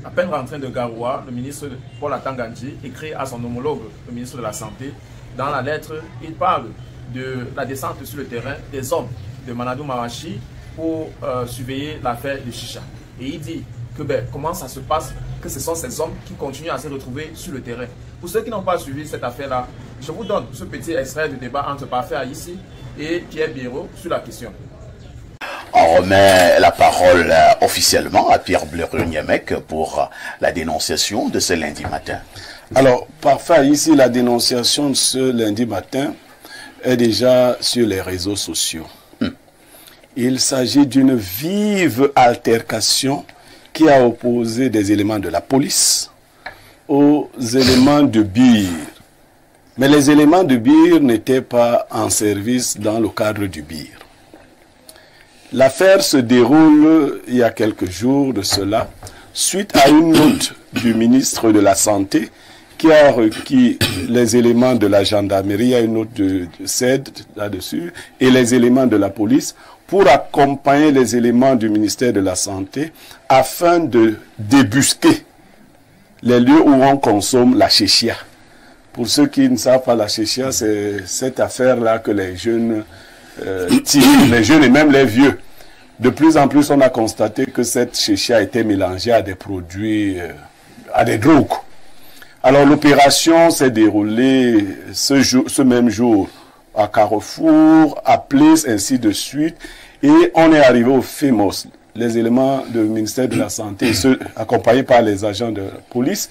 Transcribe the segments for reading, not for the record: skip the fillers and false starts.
À peine rentré de Garoua, le ministre Paul Atangandji écrit à son homologue, le ministre de la Santé. Dans la lettre, il parle de la descente sur le terrain des hommes de Manadou Marachi pour surveiller l'affaire de Chicha. Et il dit que comment ça se passe, que ce sont ces hommes qui continuent à se retrouver sur le terrain. Pour ceux qui n'ont pas suivi cette affaire-là, je vous donne ce petit extrait de débat entre Parfait Aïssi et Pierre Biérot sur la question. On remet la parole officiellement à Pierre Bleriot-Niamec pour la dénonciation de ce lundi matin. Alors, Parfait Aïssi, la dénonciation de ce lundi matin est déjà sur les réseaux sociaux. Il s'agit d'une vive altercation qui a opposé des éléments de la police aux éléments de BIR. Mais les éléments de BIR n'étaient pas en service dans le cadre du BIR. L'affaire se déroule il y a quelques jours de cela, suite à une note du ministre de la Santé qui a requis les éléments de la gendarmerie, il y a une note de CED là-dessus, et les éléments de la police pour accompagner les éléments du ministère de la Santé afin de débusquer les lieux où on consomme la chéchia. Pour ceux qui ne savent pas, la chéchia, c'est cette affaire-là que les jeunes tirent, les jeunes et même les vieux. De plus en plus, on a constaté que cette chéchia était mélangée à des produits, à des drogues. Alors l'opération s'est déroulée ce même jour à Carrefour, à Place, ainsi de suite. Et on est arrivé au FEMOS. Les éléments du ministère de la Santé, ceux accompagnés par les agents de police,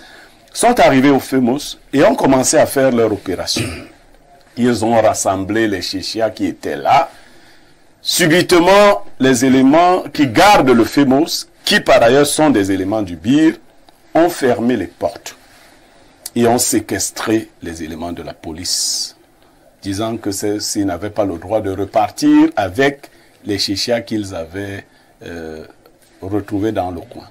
sont arrivés au FEMOS et ont commencé à faire leur opération. Ils ont rassemblé les chéchias qui étaient là. Subitement, les éléments qui gardent le FEMOS, qui par ailleurs sont des éléments du BIR, ont fermé les portes et ont séquestré les éléments de la police, disant que ceux-ci n'avaient pas le droit de repartir avec les chéchias qu'ils avaient retrouvés dans le coin.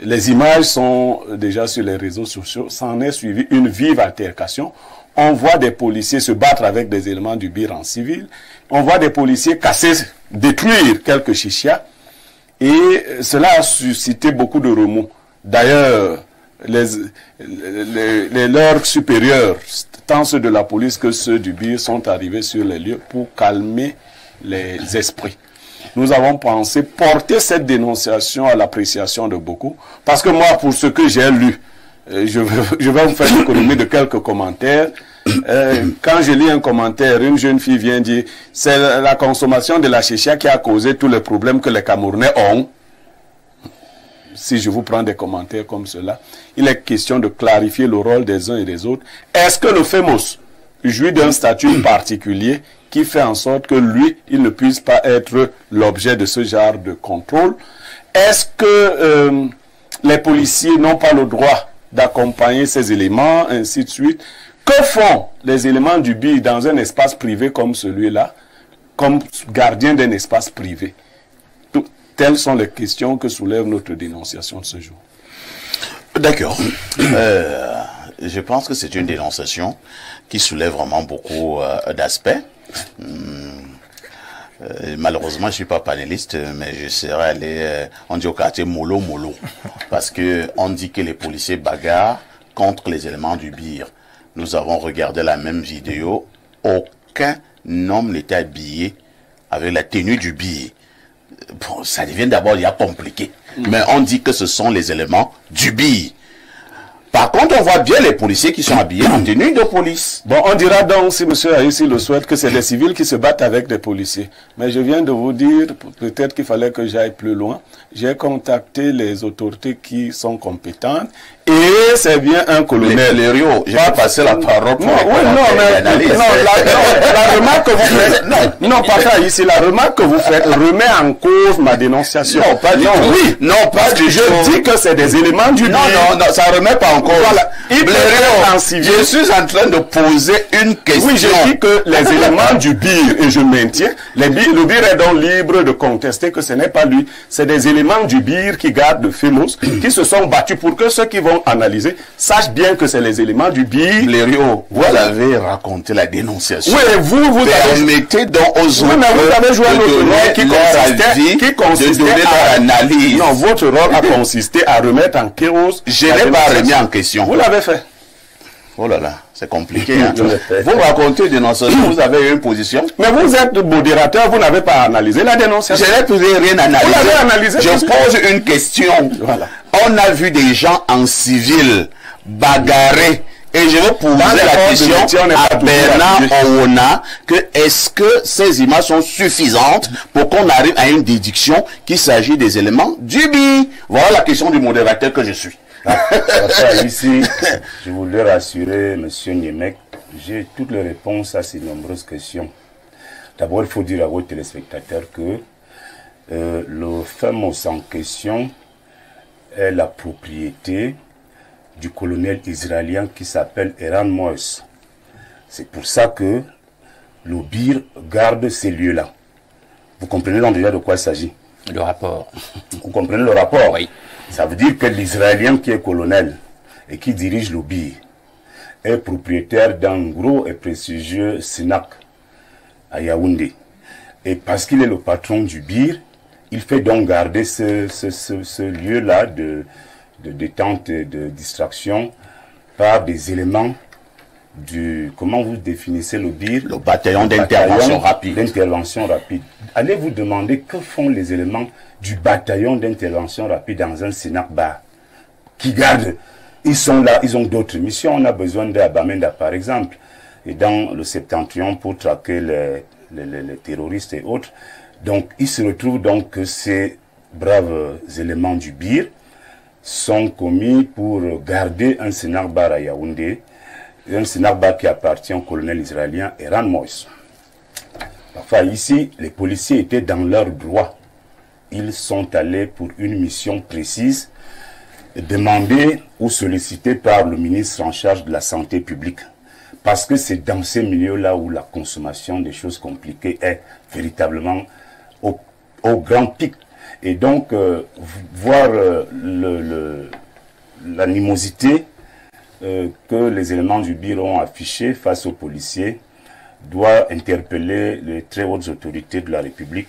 Les images sont déjà sur les réseaux sociaux. S'en est suivi une vive altercation. On voit des policiers se battre avec des éléments du BIR en civil. On voit des policiers casser, détruire quelques chéchias. Et cela a suscité beaucoup de remous. D'ailleurs, leurs supérieurs, tant ceux de la police que ceux du BIR, sont arrivés sur les lieux pour calmer les esprits. Nous avons pensé porter cette dénonciation à l'appréciation de beaucoup, parce que moi, pour ce que j'ai lu, je vais vous faire l'économie de quelques commentaires. Quand je lis un commentaire, une jeune fille vient dire « c'est la consommation de la chéchia qui a causé tous les problèmes que les Camerounais ont ». Si je vous prends des commentaires comme cela, il est question de clarifier le rôle des uns et des autres. Est-ce que le FEMOS jouit d'un statut particulier qui fait en sorte que lui, il ne puisse pas être l'objet de ce genre de contrôle? Est-ce que les policiers n'ont pas le droit d'accompagner ces éléments, ainsi de suite? Que font les éléments du BIR dans un espace privé comme celui-là, comme gardien d'un espace privé? Telles sont les questions que soulève notre dénonciation de ce jour. D'accord. Je pense que c'est une dénonciation qui soulève vraiment beaucoup d'aspects. Malheureusement, je ne suis pas panéliste, mais je serais allé, on dit au quartier mollo. Parce que on dit que les policiers bagarrent contre les éléments du BIR. Nous avons regardé la même vidéo. Aucun homme n'était habillé avec la tenue du BIR. Bon, ça devient d'abord compliqué. Mais on dit que ce sont les éléments du BIR. Par contre, on voit bien les policiers qui sont habillés en tenue de police. Bon, on dira donc, si M. Aïssi le souhaite, que c'est des civils qui se battent avec des policiers. Mais je viens de vous dire, peut-être qu'il fallait que j'aille plus loin. J'ai contacté les autorités qui sont compétentes. Et c'est bien un colonel. Les Rio, je vais passer la parole pour la remarque que vous faites, non, pas ça ici, la remarque que vous faites remet en cause ma dénonciation. Non, pas du tout. Oui, non, parce que je dis que c'est des éléments du BIR. Non, ça remet pas en cause. Voilà. Je suis en train de poser une question. Oui, je dis que les éléments du BIR, et je maintiens, le BIR est donc libre de contester que ce n'est pas lui, c'est des éléments éléments du BIR qui gardent Fémos, qui se sont battus pour que ceux qui vont analyser sachent bien que c'est les éléments du BIR. Lério, vous avez raconté la dénonciation. Oui, vous permettez donc aux autres vous avez joué de donner qui consistait leur analyse. Non, votre rôle a consisté à remettre en cause. Je n'ai pas remis en question. Vous l'avez fait. Oh là là, c'est compliqué. Hein. Vous racontez une dénonciation, vous avez une position. Mais vous êtes modérateur, vous n'avez pas analysé la dénonciation. Je n'ai plus rien analysé. Vous l'avez analysé. Je pose une question. Voilà. On a vu des gens en civil bagarrer. Et je vais poser la question à Bernard Owona que est-ce que ces images sont suffisantes pour qu'on arrive à une déduction qu'il s'agit des éléments du BI? Voilà la question du modérateur que je suis. Ici, je voulais rassurer M. Niemek, j'ai toutes les réponses à ces nombreuses questions. D'abord, il faut dire à vos téléspectateurs que le Fémos en question est la propriété du colonel israélien qui s'appelle Eran Moïse. C'est pour ça que le BIR garde ces lieux-là. Vous comprenez donc déjà de quoi il s'agit? Le rapport. Vous comprenez le rapport? Oui. Ça veut dire que l'Israélien qui est colonel et qui dirige le BIR est propriétaire d'un gros et prestigieux Sénac à Yaoundé. Et parce qu'il est le patron du BIR, il fait donc garder ce lieu-là de détente et de distraction par des éléments du... Comment vous définissez le BIR? Le bataillon d'intervention rapide. D'intervention rapide. Allez vous demander que font les éléments du bataillon d'intervention rapide dans un Sénac bar qui gardent. Ils sont là, ils ont d'autres missions. On a besoin d'Abamenda par exemple. Et dans le Septentrion pour traquer les terroristes et autres. Donc ils se retrouvent donc que ces braves éléments du BIR sont commis pour garder un Sénac bar à Yaoundé. Un Sénac bar qui appartient au colonel israélien Eran Moïse. Enfin ici, les policiers étaient dans leur droit. Ils sont allés pour une mission précise, demandée ou sollicitée par le ministre en charge de la santé publique. Parce que c'est dans ces milieux-là où la consommation des choses compliquées est véritablement au grand pic. Et donc, voir l'animosité que les éléments du BIR ont affichée face aux policiers doit interpeller les très hautes autorités de la République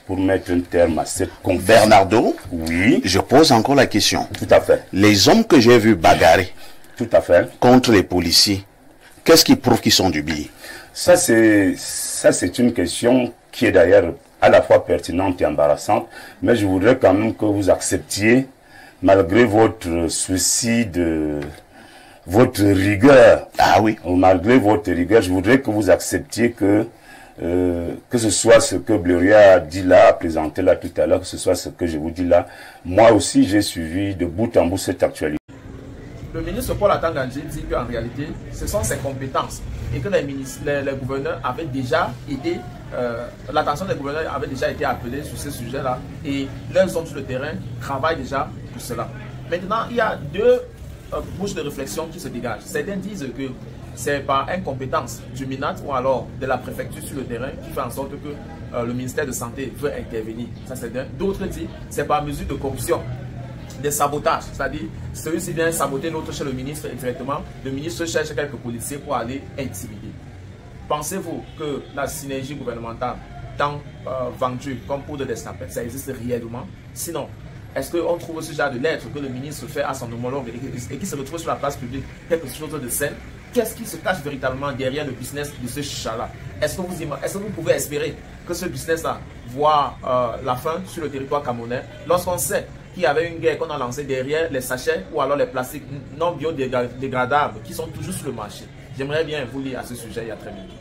pour mettre un terme à cette conflit. Bernardo, oui. Je pose encore la question. Tout à fait. Les hommes que j'ai vus bagarrer tout à fait contre les policiers, qu'est-ce qui prouve qu'ils sont du BIR? Ça, c'est une question qui est d'ailleurs à la fois pertinente et embarrassante, mais je voudrais quand même que vous acceptiez, malgré votre souci de votre rigueur, malgré votre rigueur, je voudrais que vous acceptiez que ce soit ce que Bleuria a dit là, a présenté là tout à l'heure, que ce soit ce que je vous dis là, moi aussi j'ai suivi de bout en bout cette actualité. Le ministre Paul Atangandji dit qu'en réalité, ce sont ses compétences et que les gouverneurs avaient déjà été, l'attention des gouverneurs avait déjà été appelée sur ce sujet-là et leurs hommes sur le terrain travaillent déjà pour cela. Maintenant, il y a deux bouches de réflexion qui se dégagent. Certains disent que c'est par incompétence du MINAT ou alors de la préfecture sur le terrain qui fait en sorte que le ministère de Santé veut intervenir. Ça, c'est d'un. D'autres disent c'est par mesure de corruption, des sabotages. C'est-à-dire, celui-ci vient saboter l'autre chez le ministre directement. Le ministre cherche quelques policiers pour aller intimider. Pensez-vous que la synergie gouvernementale, tant vendue comme pour de destaper, ça existe réellement? Sinon, est-ce qu'on trouve ce genre de lettres que le ministre fait à son homologue et qui se retrouve sur la place publique quelque chose de sain? Qu'est-ce qui se cache véritablement derrière le business de ce chicha-là? Est-ce que vous pouvez espérer que ce business-là voit la fin sur le territoire camerounais lorsqu'on sait qu'il y avait une guerre qu'on a lancée derrière les sachets ou alors les plastiques non biodégradables qui sont toujours sur le marché? J'aimerais bien vous lire à ce sujet. Il y a très bientôt.